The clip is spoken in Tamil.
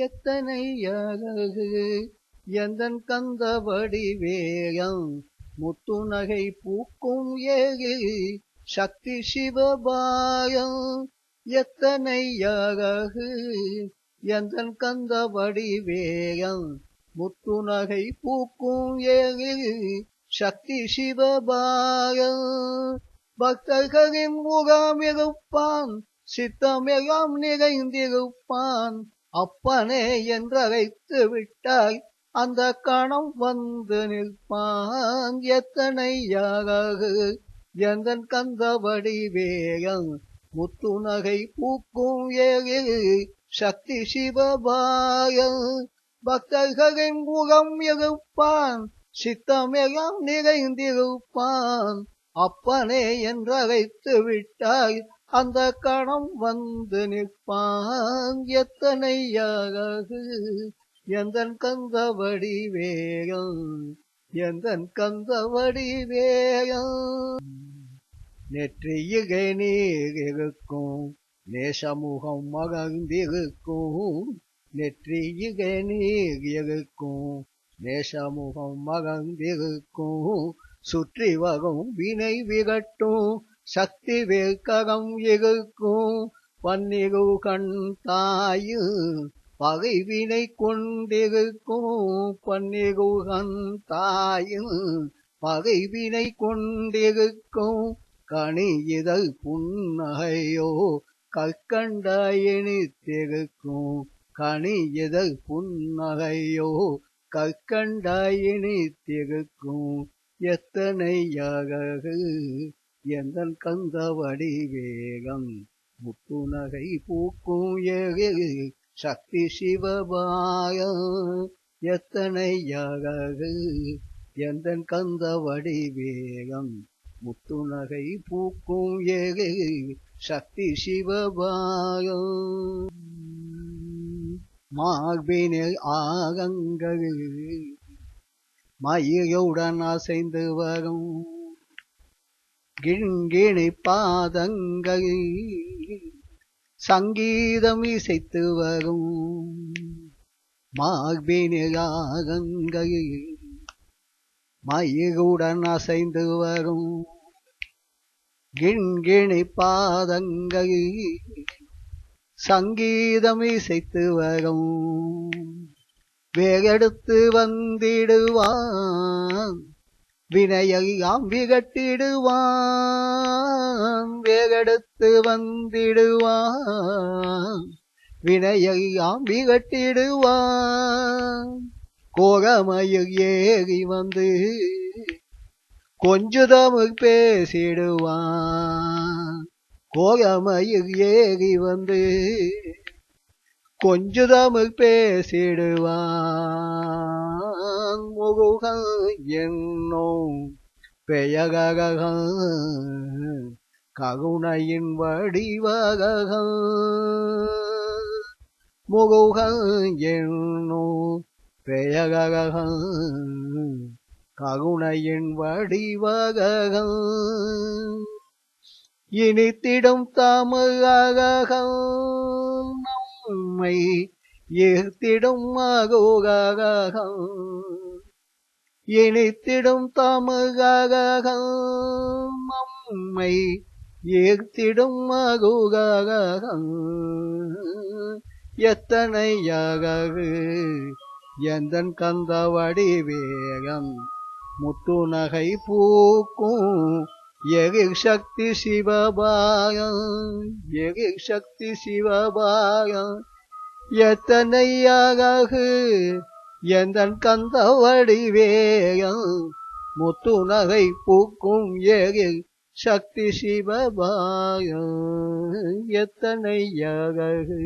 எத்தனை அழகு எந்தன் கந்த வடிவேயம் முத்துநகை பூக்கும் ஏகு சக்தி சிவபாயம் எத்தனை அழகு எந்தன் கந்த வடிவேயம் முத்துநகை பூக்கும் ஏகு சக்தி சிவபாயம் பக்தர்களின் முகாம் இருப்பான் சித்தமெல்லாம் நிறைந்திருப்பான் அப்பனே என்றழைத்து விட்டாய் அந்த கணம் வந்து நிற்பான் எத்தனை அழகு எந்தன் கந்த வடிவேயம் முத்துநகை பூக்கும் ஏகு சக்தி சிவபாயம் பக்தர்களின் முகம் இருப்பான் சித்தமெல்லாம் நிறைந்திருப்பான் அப்பனே என்றழைத்து விட்டாய் அந்த கணம் வந்து நிற்பான் எத்தனை அழகு எந்தன் கந்த வடிவேயம் எந்தன் கந்த வடிவேயம் நெற்றியிகை நீர் இருக்கும் நேசமுகம் மகந்திருக்கும் நெற்றியிகை நீர் இருக்கும் நேசமுகம் மகந்திருக்கும் சுற்றி வரும் வினை விகட்டும் சக்தி வேர்க்கரம் இருக்கும் பன்னிரு கண் தாயு பகைவினை கொண்டிருக்கும் பன்னிரு கண் தாயு பகைவினை கொண்டிருக்கும் கனி இதழ் புன்னகையோ கற்கண்டாயினித்திருக்கும் கனி இதழ் புன்னகையோ கற்கண்டாயினித்திருக்கும் எத்தனை அழகு எந்தன் கந்த வடிவேகம் முத்துநகை பூக்கும் ஏகு சக்தி சிவபாயம் எத்தனை அழகு எந்தன் கந்த வடிவேகம் முத்துநகை பூக்கும் ஏகு சக்தி சிவபாயம் மார்பினில் ஆகங்கள் மயிலுடன் அசைந்து வரும் கிண்கிணி பாதங்கள் சங்கீதம் இசைத்து வரும் மார்பினில் ஆகங்கள் மயிலுடன் அசைந்து வரும் கிண்கிணி பாதங்கள் சங்கீதம் இசைத்து வரும் வேகெடுத்து வந்திடுவான் வினையெல்லாம் விகட்டிடுவான் வேகெடுத்து வந்திடுவான் வினையெல்லாம் விகட்டிடுவான் கோகமயில் ஏறி வந்து கொஞ்சுதமிழ் பேசிடுவான் கோகமயில் ஏறி வந்து கொஞ்சுதமிழ் பேசிடுவான் முருகன் என்னும் பெயரகம் கருணையின் வடிவகம் முருகன் என்னும் பெயரகம் கருணையின் வடிவகம் இனித்திடும் தமிழகம் நம்மை ஈர்த்திடும் மகுககம் இனித்திடும் தமிழகம் நம்மை ஈர்த்திடும் மகுககம் எத்தனை அழகு எந்தன் கந்த வடிவேகம் முத்துநகை பூக்கும் எழில் சக்தி சிவபாயம் எழில் சக்தி சிவபாயம் எத்தனை அழகு எந்தன் கந்த வடிவேகம் முத்துநகை பூக்கும் எழில் சக்தி சிவபாயம் எத்தனை அழகு